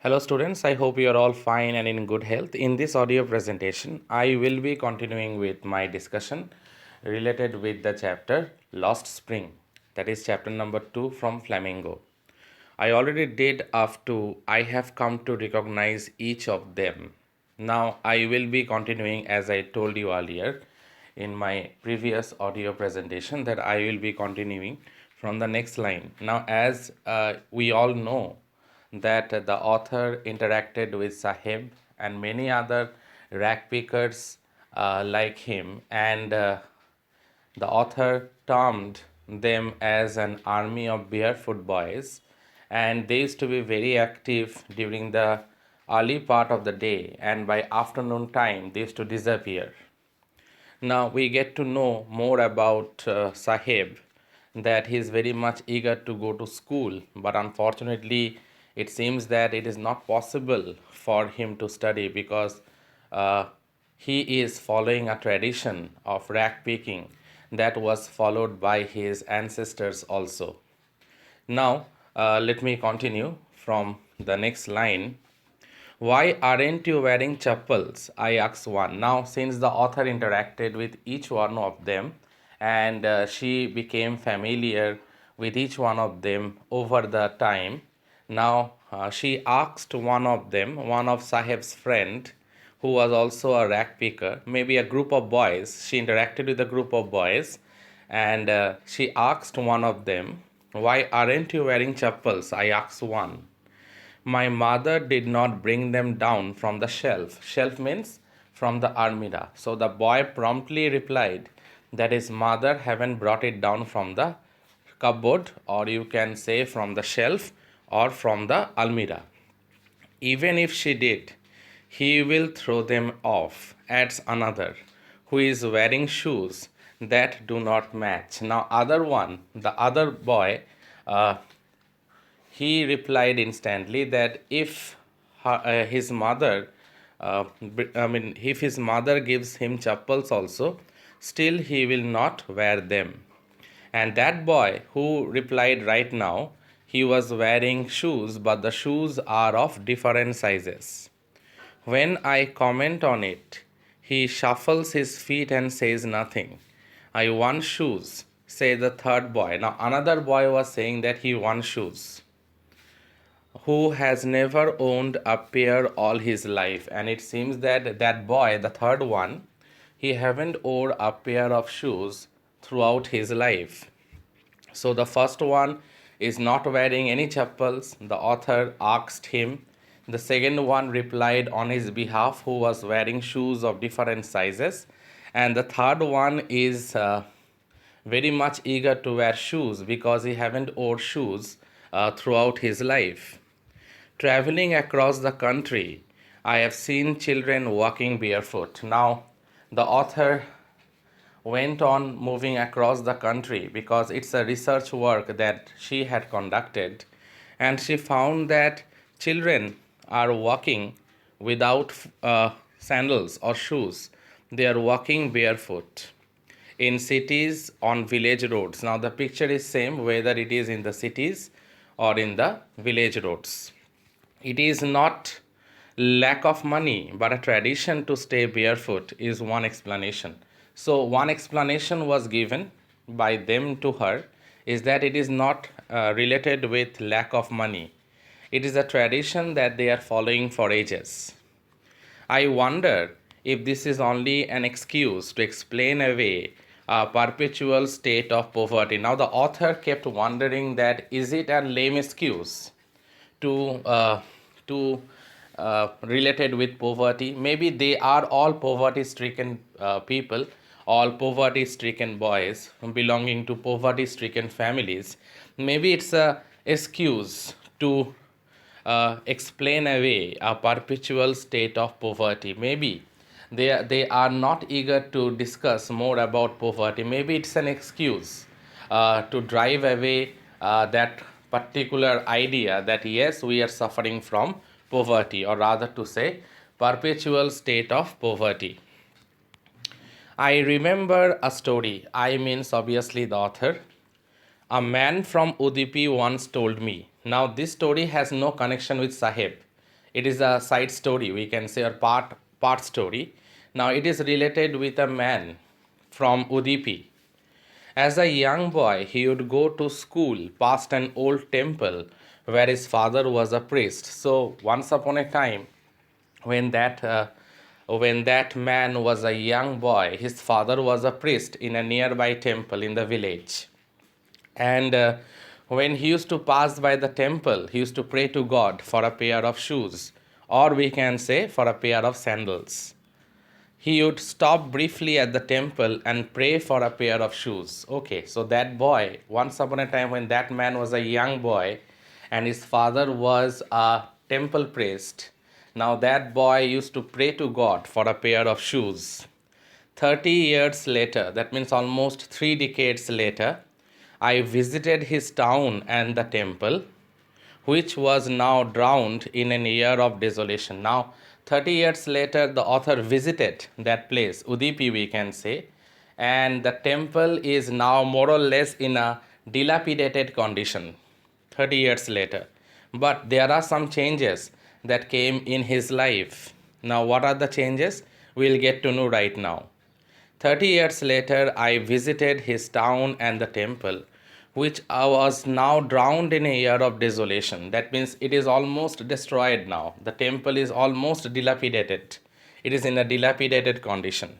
Hello students, I hope you are all fine and in good health. In this audio presentation, I will be continuing with my discussion related with the chapter Lost Spring, that is chapter number 2 from Flamingo. I already did up to I have come to recognize each of them. Now I will be continuing as I told you earlier in my previous audio presentation that I will be continuing from the next line. Now as we all know that the author interacted with Sahib and many other rag pickers like him, and the author termed them as an army of barefoot boys, and they used to be very active during the early part of the day, and by afternoon time they used to disappear. Now we get to know more about Sahib, that he is very much eager to go to school, but unfortunately, it seems that it is not possible for him to study because uh, he is following a tradition of rag picking that was followed by his ancestors also. Now, let me continue from the next line. Why aren't you wearing chappals? I asked one. Now, since the author interacted with each one of them and she became familiar with each one of them over the time, now she asked one of them, one of Sahib's friend, who was also a rag picker, maybe a group of boys. She interacted with a group of boys and she asked one of them, why aren't you wearing chappals? I asked one. My mother did not bring them down from the shelf. Shelf means from the almirah. So the boy promptly replied that his mother haven't brought it down from the cupboard, or you can say from the shelf or from the almirah. Even if she did, he will throw them off, adds another, who is wearing shoes that do not match. Now, the other boy, uh, he replied instantly that if his mother, if his mother gives him chappals also, still he will not wear them. And that boy who replied right now, he was wearing shoes, but the shoes are of different sizes. When I comment on it, he shuffles his feet and says nothing. I want shoes, say the third boy. Now, another boy was saying that he wants shoes, who has never owned a pair all his life, and it seems that that boy, the third one, he haven't worn a pair of shoes throughout his life. So the first one is not wearing any chappals. The author asked him. The second one replied on his behalf, who was wearing shoes of different sizes, and the third one is very much eager to wear shoes because he haven't worn shoes throughout his life. Traveling across the country, I have seen children walking barefoot. Now, the author went on moving across the country because it's a research work that she had conducted, and she found that children are walking without sandals or shoes. They are walking barefoot in cities on village roads. Now the picture is same whether it is in the cities or in the village roads. It is not lack of money, but a tradition to stay barefoot is one explanation. So, one explanation was given by them to her is that it is not related with lack of money. It is a tradition that they are following for ages. I wonder if this is only an excuse to explain away a perpetual state of poverty. Now, the author kept wondering that is it a lame excuse to related with poverty? Maybe they are all poverty stricken people, all poverty stricken boys belonging to poverty stricken families. Maybe it's a excuse to explain away a perpetual state of poverty. Maybe they are not eager to discuss more about poverty. Maybe it's an excuse to drive away that particular idea that yes, we are suffering from poverty, or rather to say perpetual state of poverty. I remember a story. I means obviously the author. A man from Udupi once told me. Now, this story has no connection with Sahib. It is a side story, we can say, or part story. Now it is related with a man from Udupi. As a young boy, he would go to school past an old temple where his father was a priest. So once upon a time, when that man was a young boy, his father was a priest in a nearby temple in the village. And when he used to pass by the temple, he used to pray to God for a pair of shoes, or we can say for a pair of sandals. He would stop briefly at the temple and pray for a pair of shoes. Okay, so that boy, once upon a time when that man was a young boy and his father was a temple priest, now that boy used to pray to God for a pair of shoes. 30 years later, that means almost 3 decades later, I visited his town and the temple, which was now drowned in an year of desolation. Now, 30 years later, the author visited that place, Udupi, we can say, and the temple is now more or less in a dilapidated condition 30 years later. But there are some changes that came in his life. Now, what are the changes? We'll get to know right now. 30 years later, I visited his town and the temple, which was now drowned in a year of desolation. That means it is almost destroyed now. The temple is almost dilapidated. It is in a dilapidated condition.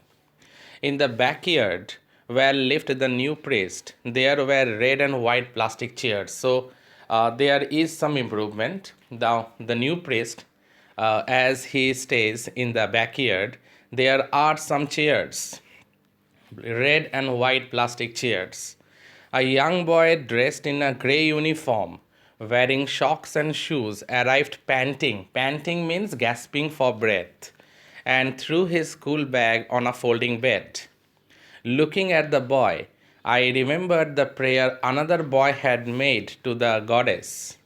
In the backyard where lived the new priest, there were red and white plastic chairs. So there is some improvement. Now, the new priest, as he stays in the backyard, there are some chairs, red and white plastic chairs. A young boy dressed in a grey uniform, wearing socks and shoes, arrived panting. Panting means gasping for breath, and threw his school bag on a folding bed. Looking at the boy, I remembered the prayer another boy had made to the goddess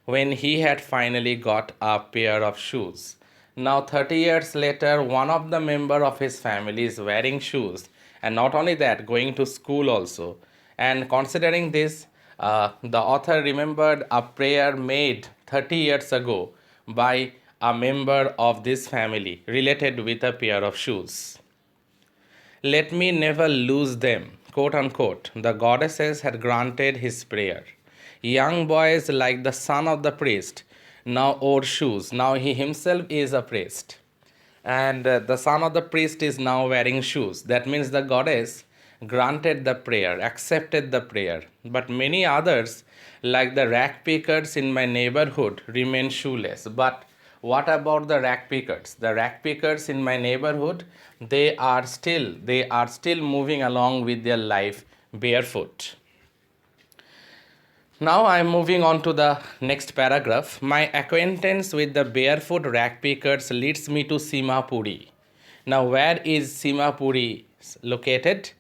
when he had finally got a pair of shoes. Now, 30 years later, one of the member of his family is wearing shoes, and not only that, going to school also. And considering this, the author remembered a prayer made 30 years ago by a member of this family related with a pair of shoes. Let me never lose them, quote unquote, the goddesses had granted his prayer. Young boys like the son of the priest now wore shoes. Now he himself is a priest. And the son of the priest is now wearing shoes. That means the goddess granted the prayer, accepted the prayer. But many others, like the rag pickers in my neighborhood, remain shoeless. But what about the rag pickers? The rag pickers in my neighborhood, they are still moving along with their life barefoot. Now I am moving on to the next paragraph. My acquaintance with the barefoot rag pickers leads me to Simapuri. Now, where is Simapuri located?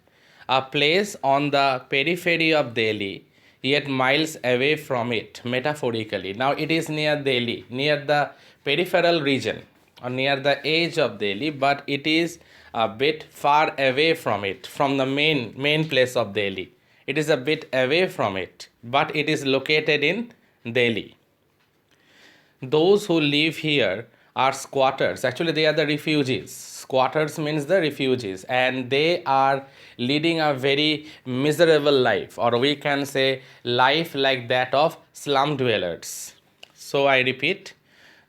A place on the periphery of Delhi, yet miles away from it, metaphorically. Now, it is near Delhi, near the peripheral region, or near the edge of Delhi, but it is a bit far away from it, from the main place of Delhi. It is a bit away from it, but it is located in Delhi. Those who live here are squatters. Actually, they are the refugees. Squatters means the refugees, and they are leading a very miserable life, or we can say life like that of slum dwellers. So I repeat,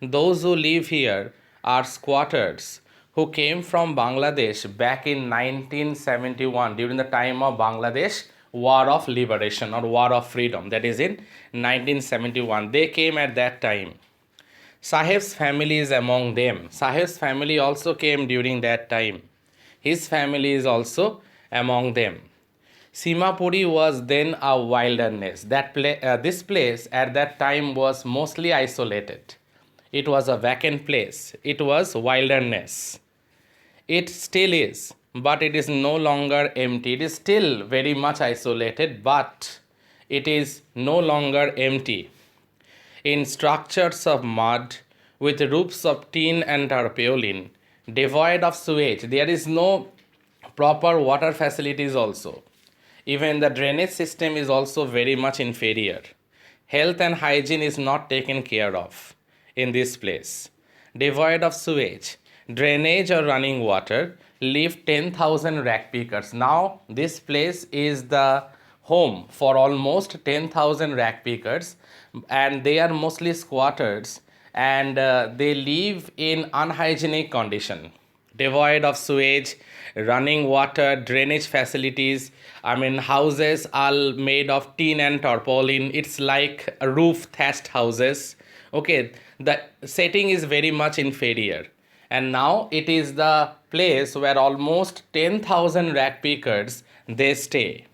those who live here are squatters who came from Bangladesh back in 1971 during the time of Bangladesh War of Liberation or War of Freedom, that is in 1971. They came at that time. Saheb's family is among them. Saheb's family also came during that time. His family is also among them. Simapuri was then a wilderness. This place at that time was mostly isolated. It was a vacant place. It was wilderness. It still is, but it is no longer empty. It is still very much isolated, but it is no longer empty. In structures of mud, with roofs of tin and tarpaulin, devoid of sewage, there is no proper water facilities also. Even the drainage system is also very much inferior. Health and hygiene is not taken care of in this place. devoid of sewage, drainage or running water, live 10,000 rag pickers. Now, this place is the home for almost 10,000 rag pickers, and they are mostly squatters, and they live in unhygienic condition, devoid of sewage, running water, drainage facilities. I mean, houses are made of tin and tarpaulin. It's like a roof thatched houses. Okay, the setting is very much inferior. And now it is the place where almost 10,000 rag pickers they stay.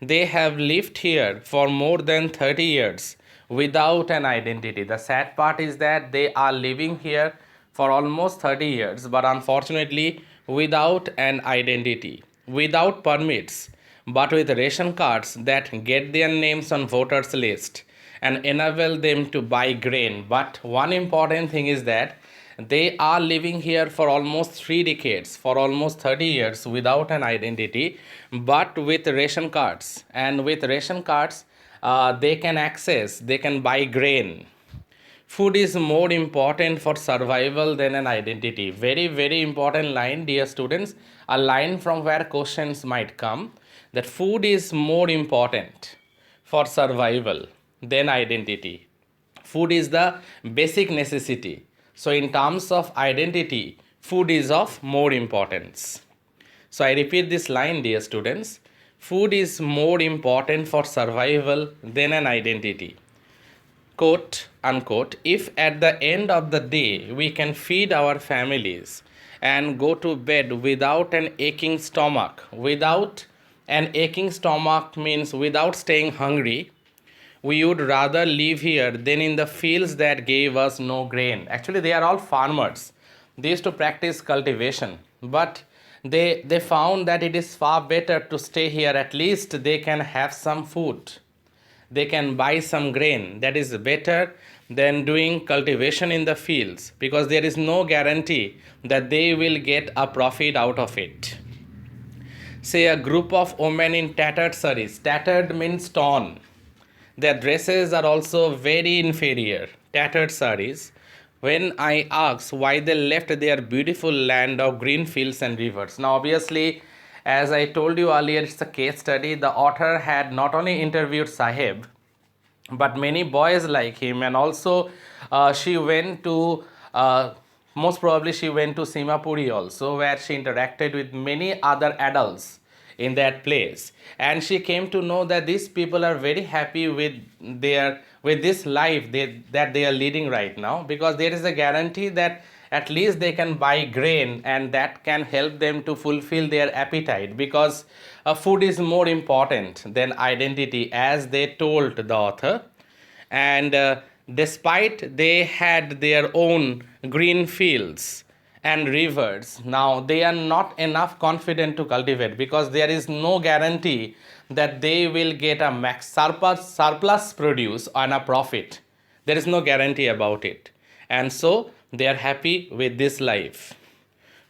They have lived here for more than 30 years without an identity. The sad part is that they are living here for almost 30 years, but unfortunately without an identity, without permits, but with ration cards that get their names on voters list and enable them to buy grain. But one important thing is that they are living here for almost 3 decades, for almost 30 years without an identity, but with ration cards. And with ration cards, they can buy grain. Food is more important for survival than an identity. Very, very important line, dear students. A line from where questions might come, that food is more important for survival than identity. Food is the basic necessity. So, in terms of identity, food is of more importance. So, I repeat this line, dear students. Food is more important for survival than an identity. Quote unquote, if at the end of the day we can feed our families and go to bed without an aching stomach, without an aching stomach means without staying hungry, we would rather live here than in the fields that gave us no grain. Actually, they are all farmers. They used to practice cultivation, but they found that it is far better to stay here. At least they can have some food. They can buy some grain. That is better than doing cultivation in the fields, because there is no guarantee that they will get a profit out of it. Say a group of women in tattered sarees. Tattered means torn. Their dresses are also very inferior, tattered sarees. When I asked why they left their beautiful land of green fields and rivers. Now, obviously, as I told you earlier, it's a case study. The author had not only interviewed Sahib, but many boys like him, and also she went to, most probably she went to Simapuri also, where she interacted with many other adults in that place, and she came to know that these people are very happy with this life that they are leading right now, because there is a guarantee that at least they can buy grain, and that can help them to fulfill their appetite, because food is more important than identity, as they told the author. And despite they had their own green fields and rivers, now they are not enough confident to cultivate, because there is no guarantee that they will get a max surplus produce on a profit. There is no guarantee about it, and so they are happy with this life.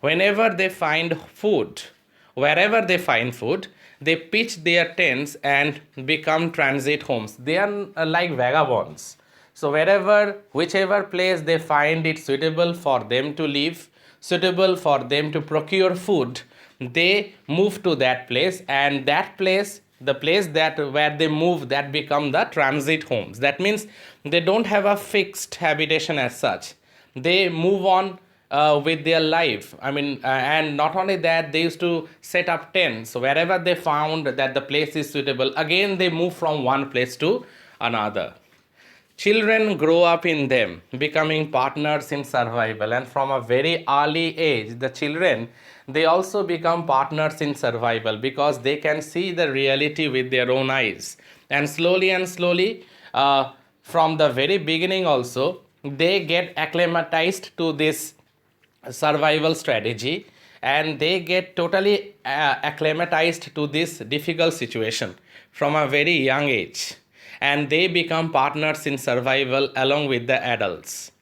Whenever they find food, wherever they find food, they pitch their tents and become transit homes. They are like vagabonds. So whichever place they find it suitable for them to live, suitable for them to procure food, they move to that place, and that place, the place that where they move, that become the transit homes. That means they don't have a fixed habitation as such. They move on with their life. And not only that, they used to set up tents. So wherever they found that the place is suitable, again they move from one place to another. Children grow up in them, becoming partners in survival, and from a very early age, the children, they also become partners in survival, because they can see the reality with their own eyes. And slowly, from the very beginning also, they get acclimatized to this survival strategy, and they get totally acclimatized to this difficult situation from a very young age, and they become partners in survival along with the adults.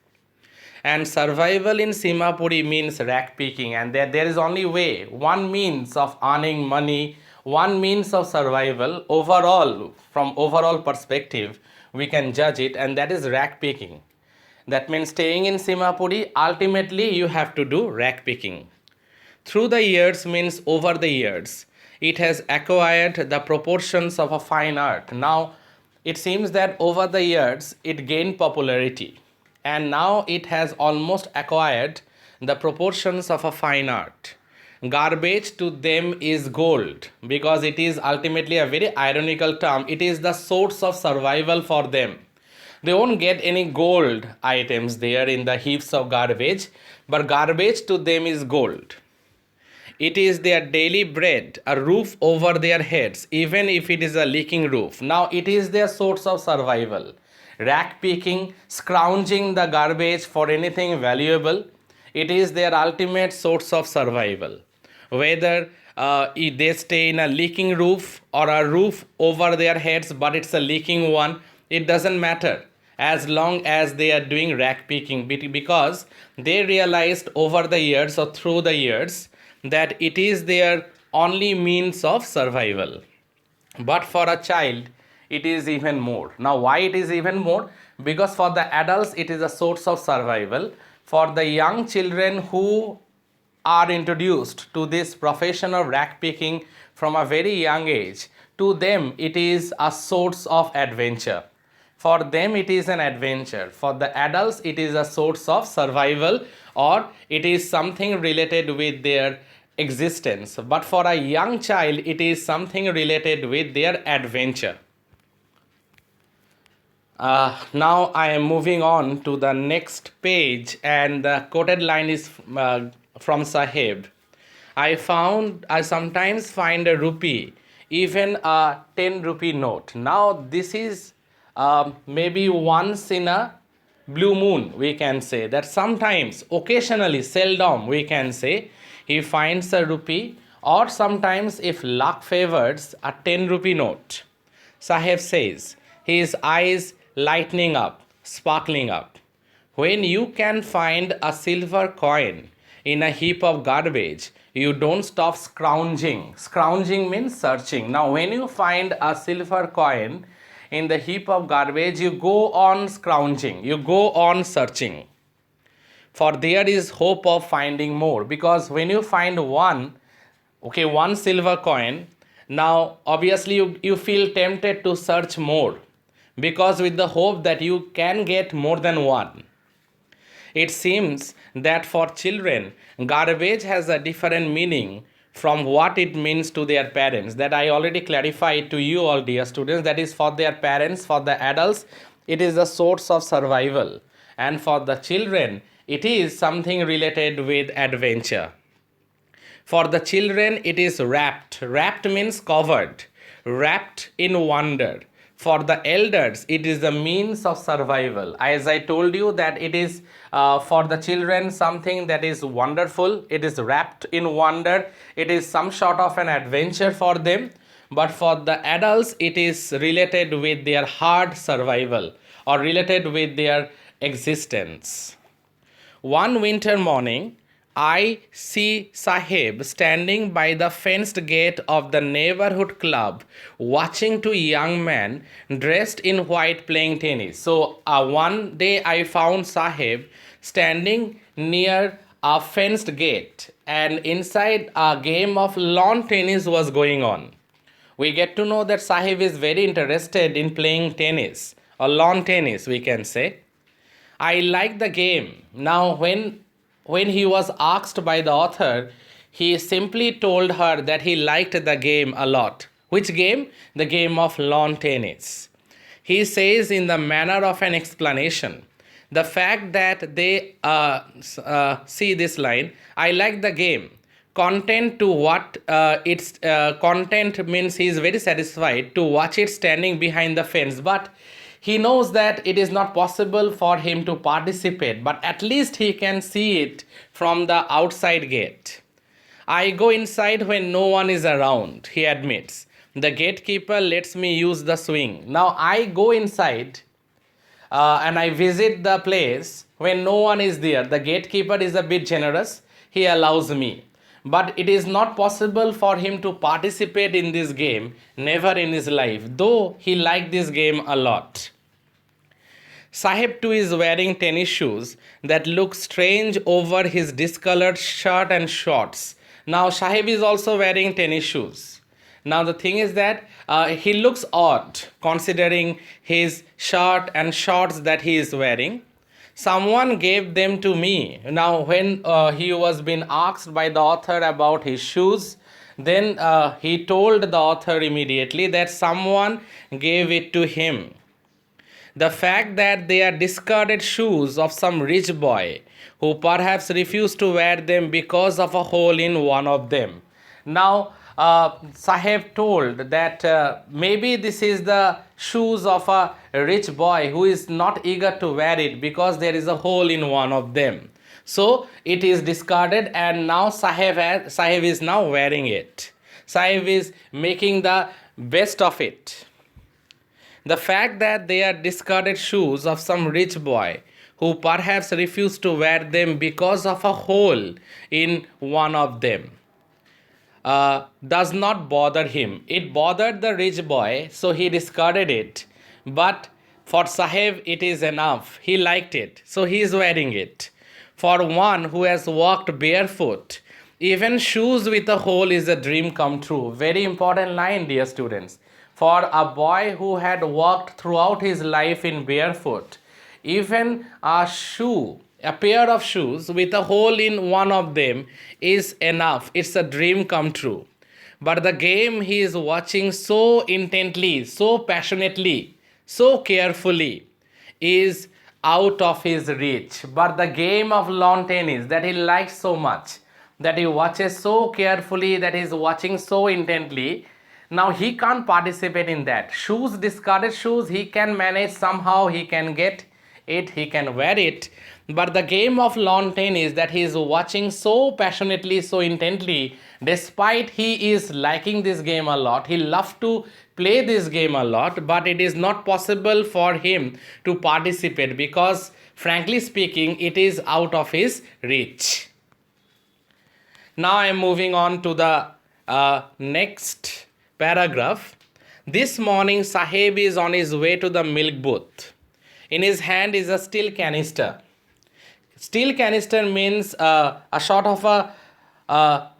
And survival in Simapuri means rag picking, and there is only way, one means of earning money, one means of survival overall, from overall perspective we can judge it, and that is rag picking. That means staying in Simapuri, ultimately you have to do rag picking. Through the years means over the years, it has acquired the proportions of a fine art. Now, it seems that over the years it gained popularity, and now it has almost acquired the proportions of a fine art. Garbage to them is gold because it is ultimately a very ironical term. It is the source of survival for them. They won't get any gold items there in the heaps of garbage, but garbage to them is gold. It is their daily bread, a roof over their heads, even if it is a leaking roof. Now it is their source of survival. Rack picking, scrounging the garbage for anything valuable, it is their ultimate source of survival. Whether they stay in a leaking roof or a roof over their heads, but it's a leaking one, it doesn't matter as long as they are doing rack picking, because they realized over the years or through the years that it is their only means of survival. But for a child, it is even more. Now, why it is even more? Because for the adults, it is a source of survival. For the young children who are introduced to this profession of rag picking from a very young age, to them it is a source of adventure. For them it is an adventure. For the adults it is a source of survival, or it is something related with their existence. But for a young child it is something related with their adventure. Now I am moving on to the next page, and the quoted line is from Sahib. I sometimes find a rupee, even a 10 rupee note. Now this is maybe once in a blue moon, we can say that sometimes, occasionally, seldom, we can say he finds a rupee, or sometimes if luck favors, a 10 rupee note. Sahib says, his eyes lightening up, sparkling up. When you can find a silver coin in a heap of garbage, you don't stop scrounging. Scrounging means searching. Now, when you find a silver coin in the heap of garbage, you go on scrounging, you go on searching. For there is hope of finding more, because when you find one silver coin, now obviously you feel tempted to search more, because with the hope that you can get more than one. It seems that for children, garbage has a different meaning from what it means to their parents. That I already clarified to you all, dear students. That is, for their parents, for the adults, it is a source of survival. And for the children, it is something related with adventure. For the children, it is wrapped. Wrapped means covered. Wrapped in wonder. For the elders, it is the means of survival. As I told you that it is for the children something that is wonderful. It is wrapped in wonder. It is some sort of an adventure for them. But for the adults, it is related with their hard survival, or related with their existence. One winter morning, I see Sahib standing by the fenced gate of the neighborhood club, watching two young men dressed in white playing tennis. So one day I found Sahib standing near a fenced gate, and inside a game of lawn tennis was going on. We get to know that Sahib is very interested in playing tennis, or lawn tennis, we can say. I like the game. Now, when he was asked by the author, he simply told her that he liked the game a lot. Which game? The game of lawn tennis. He says in the manner of an explanation, the fact that they see this line, I like the game. Content to what its content means he is very satisfied to watch it standing behind the fence, but he knows that it is not possible for him to participate, but at least he can see it from the outside gate. I go inside when no one is around, he admits. The gatekeeper lets me use the swing. Now I go inside and I visit the place when no one is there. The gatekeeper is a bit generous, he allows me. But it is not possible for him to participate in this game, never in his life, though he liked this game a lot. Sahib too is wearing tennis shoes that look strange over his discolored shirt and shorts. Now Sahib is also wearing tennis shoes. Now the thing is that he looks odd considering his shirt and shorts that he is wearing. Someone gave them to me. Now when he was being asked by the author about his shoes, then he told the author immediately that someone gave it to him. The fact that they are discarded shoes of some rich boy who perhaps refused to wear them because of a hole in one of them. Now, Sahib told that maybe this is the shoes of a rich boy who is not eager to wear it because there is a hole in one of them. So it is discarded, and now Sahib is now wearing it. Sahib is making the best of it. The fact that they are discarded shoes of some rich boy who perhaps refused to wear them because of a hole in one of them does not bother him. It bothered the rich boy, so he discarded it. But for Sahib, it is enough. He liked it, so he is wearing it. For one who has walked barefoot, even shoes with a hole is a dream come true. Very important line, dear students. For a boy who had walked throughout his life in barefoot, even a pair of shoes with a hole in one of them is enough. It's a dream come true. But the game he is watching so intently, so passionately, so carefully is out of his reach. But the game of lawn tennis that he likes so much, that he watches so carefully, that he is watching so intently, now he can't participate in that. Shoes, discarded shoes, he can manage somehow, he can get it, he can wear it. But the game of lawn tennis that he is watching so passionately, so intently, despite he is liking this game a lot, he loves to play this game a lot, but it is not possible for him to participate because, frankly speaking, it is out of his reach. Now I am moving on to the next paragraph. This morning Sahib is on his way to the milk booth. In his hand is a steel canister. Steel canister means a sort of a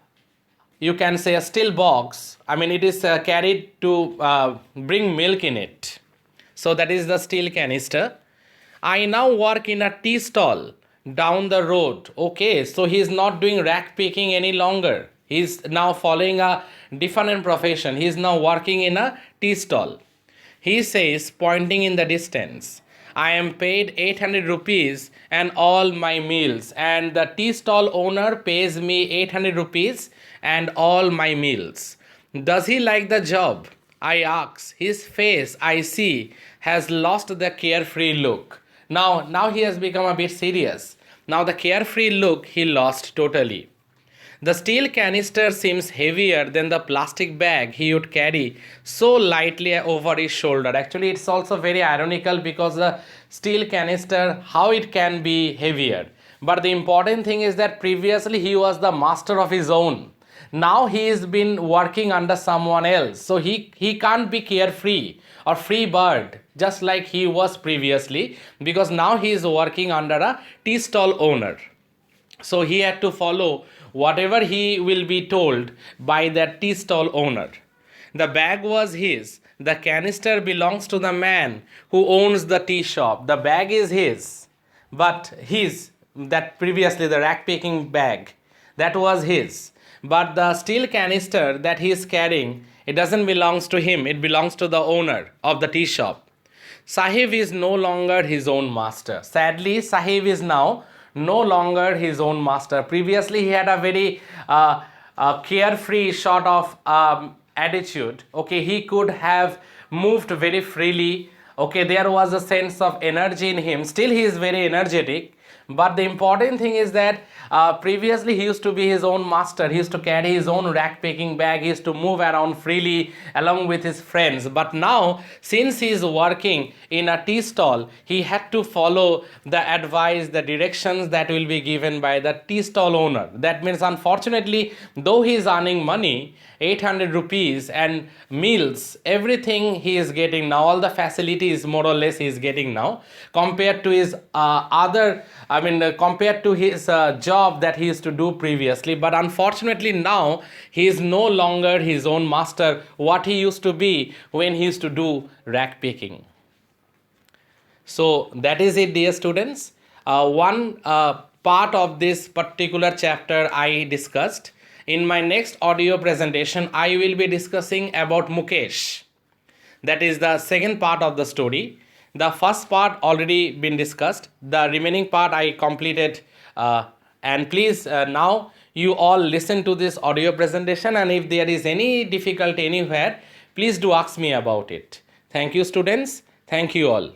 you can say a steel box. I mean, it is carried to bring milk in it. So that is the steel canister. I now work in a tea stall down the road. Okay, so he is not doing rack picking any longer. He is now following a different profession. He is now working in a tea stall. He says, pointing in the distance, I am paid 800 rupees and all my meals, and the tea stall owner pays me 800 rupees and all my meals. Does he like the job? I ask. His face, I see, has lost the carefree look. Now he has become a bit serious. Now the carefree look he lost totally. The steel canister seems heavier than the plastic bag he would carry so lightly over his shoulder. Actually, it's also very ironical because the steel canister, how it can be heavier. But the important thing is that previously he was the master of his own. Now he has been working under someone else. So he can't be carefree or free bird just like he was previously, because now he is working under a tea stall owner. So he had to follow whatever he will be told by that tea stall owner. The bag was his. The canister belongs to the man who owns the tea shop. The bag is his. But that previously the rack picking bag, that was his. But the steel canister that he is carrying, it doesn't belong to him. It belongs to the owner of the tea shop. Sahib is no longer his own master. Sadly, Sahib is now no longer his own master. Previously, he had a very carefree sort of attitude. Okay, he could have moved very freely. Okay, there was a sense of energy in him. Still, he is very energetic, But the important thing is that previously he used to be his own master. He used to carry his own rack picking bag. He used to move around freely along with his friends. But now, since he is working in a tea stall, he had to follow the advice, the directions that will be given by the tea stall owner. That means, unfortunately, though he is earning money, 800 rupees and meals, everything he is getting now, all the facilities more or less he is getting now, compared to his compared to his job that he used to do previously. But unfortunately now he is no longer his own master, what he used to be when he used to do rack picking. So that is it, dear students. One part of this particular chapter I discussed. In my next audio presentation, I will be discussing about Mukesh. That is the second part of the story. The first part already been discussed. The remaining part I completed. And please now you all listen to this audio presentation, and if there is any difficulty anywhere, please do ask me about it. Thank you, students. Thank you all.